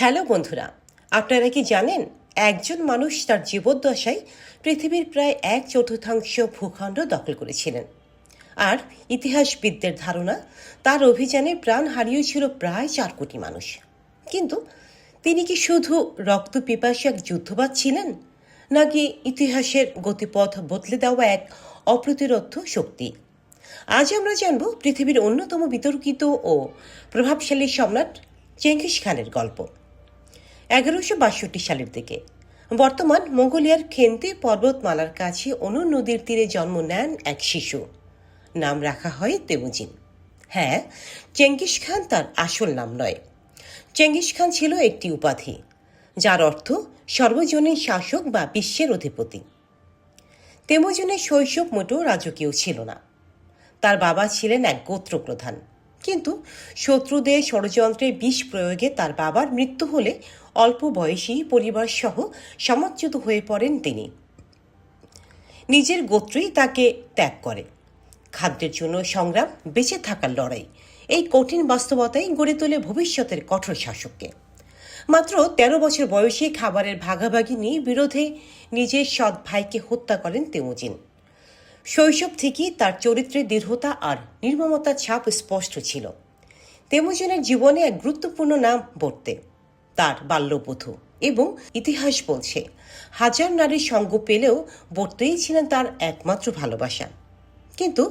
Hello বন্ধুরা, আপনারা কি জানেন একজন মানুষ তার জীবদ্দশায় পৃথিবীর প্রায় 1/4 ভূখণ্ড দখল করেছিলেন। আর ইতিহাসবিদদের ধারণা তার অভিযানে প্রাণ হারিয়েছিল প্রায় 4 কোটি মানুষ। কিন্তু তিনি কি শুধু রক্ত পিপাসু এক যুদ্ধবাজ ছিলেন, নাকি ইতিহাসের গতিপথ বদলে দেওয়া এক অপ্রতিরোধ্য শক্তি? আজ আমরা জানব পৃথিবীর অন্যতম বিতর্কিত ও প্রভাবশালী সম্রাট চেঙ্গিস খানের গল্প। 1162 সালের দিকে বর্তমান মঙ্গোলিয়ার খেন্তি পর্বতমালার কাছে অনু নদীর তীরে জন্ম নেন এক শিশু। নাম রাখা হয় তেমুজিন। হ্যাঁ, চেঙ্গিস খান তার আসল নাম নয়। চেঙ্গিস খান ছিল একটি উপাধি, যার অর্থ সর্বজনীন শাসক বা বিশ্বের অধিপতি। তেমুজিনের শৈশব মোটেও রাজকীয় ছিল না। তার বাবা ছিলেন এক গোত্র প্রধান, কিন্তু শত্রুদের ষড়যন্ত্রে বিষ প্রয়োগে তার বাবার মৃত্যু হলে অল্প বয়সী পরিবার সহ সমাজচ্যুত হয়ে পড়েন তিনি। নিজের গোত্রই তাকে ত্যাগ করে। খাদ্যের জন্য সংগ্রাম, বেঁচে থাকার লড়াই, এই কঠিন বাস্তবতাই গড়ে তোলে ভবিষ্যতের কঠোর শাসককে। মাত্র 13 বছর বয়সে খাবারের ভাগাভাগি নিয়ে বিরোধে নিজের সৎ ভাইকে হত্যা করেন তেমুজিন। শৈশব থেকেই তার চরিত্রের দৃঢ়তা আর নির্মমতার ছাপ স্পষ্ট ছিল। তেমুজিনের জীবনে এক গুরুত্বপূর্ণ নাম বর্তে, তার বাল্যবধূ। এবং ইতিহাস বলছে হাজার নারীর সঙ্গ পেলেও বর্তেই ছিলেন তার একমাত্র ভালোবাসা। কিন্তু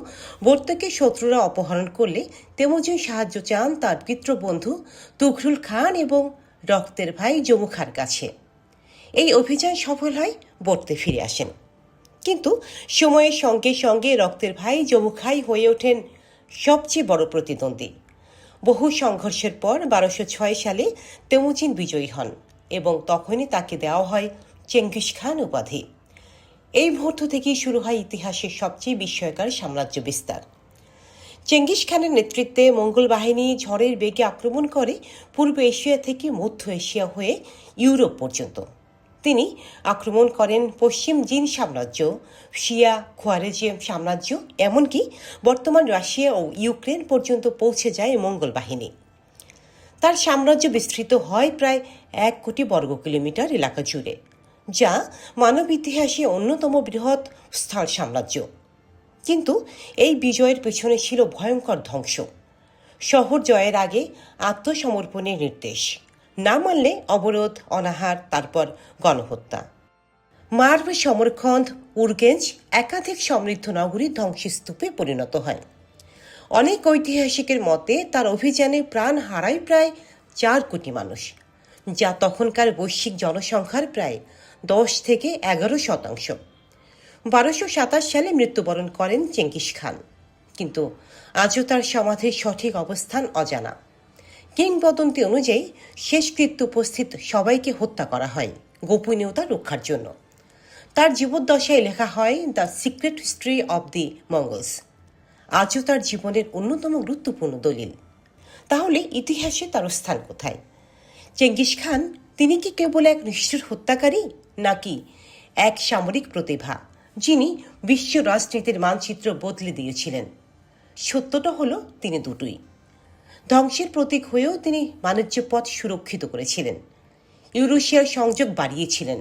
বর্তেকে শত্রুরা অপহরণ করলে তেমুজিন সাহায্য চান তার পিতৃবন্ধু তুঘরুল খান এবং রক্তের ভাই জমুখার কাছে। এই অভিযান সফল হয়, বর্তে ফিরে আসেন। কিন্তু সময়ের সঙ্গে সঙ্গে রক্তের ভাই জমুখাই হয়ে ওঠেন সবচেয়ে বড় প্রতিদ্বন্দ্বী। বহু সংঘর্ষের পর 1206 সালে তেমুজিন বিজয়ী হন এবং তখনই তাকে দেওয়া হয় চেঙ্গিস খান উপাধি। এই মুহূর্ত থেকেই শুরু হয় ইতিহাসের সবচেয়ে বিস্ময়কর সাম্রাজ্য বিস্তার। চেঙ্গিস খানের নেতৃত্বে মঙ্গল বাহিনী ঝড়ের বেগে আক্রমণ করে পূর্ব এশিয়া থেকে মধ্য এশিয়া হয়ে ইউরোপ পর্যন্ত। তিনি আক্রমণ করেন পশ্চিম জিন সাম্রাজ্য, শিয়া খোয়ারেজিয়াম সাম্রাজ্য, এমনকি বর্তমান রাশিয়া ও ইউক্রেন পর্যন্ত পৌঁছে যায় মঙ্গল বাহিনী। তার সাম্রাজ্য বিস্তৃত হয় প্রায় 1 কোটি বর্গ কিলোমিটার এলাকা জুড়ে, যা মানব ইতিহাসে অন্যতম বৃহৎ স্থল সাম্রাজ্য। কিন্তু এই বিজয়ের পেছনে ছিল ভয়ঙ্কর ধ্বংস। শহর জয়ের আগে আত্মসমর্পণের নির্দেশ, না মানলে অবরোধ, অনাহার, তারপর গণহত্যা। মার্ভ, সমরখন্দ, উরগেঞ্জ একাধিক সমৃদ্ধ নগরী ধ্বংসস্তূপে পরিণত হয়। অনেক ঐতিহাসিকের মতে তার অভিযানে প্রাণ হারায় প্রায় 4 কোটি মানুষ, যা তখনকার বৈশ্বিক জনসংখ্যার প্রায় 10 থেকে 11%। 1227 সালে মৃত্যুবরণ করেন চেঙ্গিস খান, কিন্তু আজও তার সমাধির সঠিক অবস্থান অজানা। কিংবদন্তি অনুযায়ী শেষকৃত্য উপস্থিত সবাইকে হত্যা করা হয় গোপনীয়তা রক্ষার জন্য। তার জীবদ্দশায় লেখা হয় the secret history of the Mongols, আজও তার জীবনের অন্যতম গুরুত্বপূর্ণ দলিল। তাহলে ইতিহাসে তার স্থান কোথায়? চেঙ্গিস খান, তিনি কি কেবল এক নিষ্ঠুর হত্যাকারী, নাকি এক সামরিক প্রতিভা যিনি বিশ্ব রাজনীতির মানচিত্র বদলে দিয়েছিলেন? সত্যটা হলো তিনি দুটোই। ধ্বংসের প্রতীক হয়েও তিনি বাণিজ্য পথ সুরক্ষিত করেছিলেন, ইউরেশিয়ার সংযোগ বাড়িয়েছিলেন,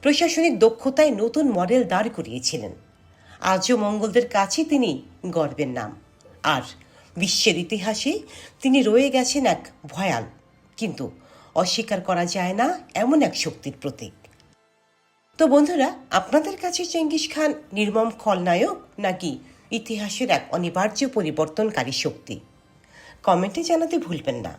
প্রশাসনিক দক্ষতায় নতুন মডেল দাঁড় করিয়েছিলেন। আজও মঙ্গলদের কাছে তিনি গর্বের নাম, আর বিশ্বের ইতিহাসে তিনি রয়ে গেছেন এক ভয়াল কিন্তু অস্বীকার করা যায় না এমন এক শক্তির প্রতীক। তো বন্ধুরা, আপনাদের কাছে চেঙ্গিস খান নির্মম খলনায়ক, নাকি ইতিহাসের এক অনিবার্য পরিবর্তনকারী শক্তি? কমেন্টে জানাতে ভুলবেন না।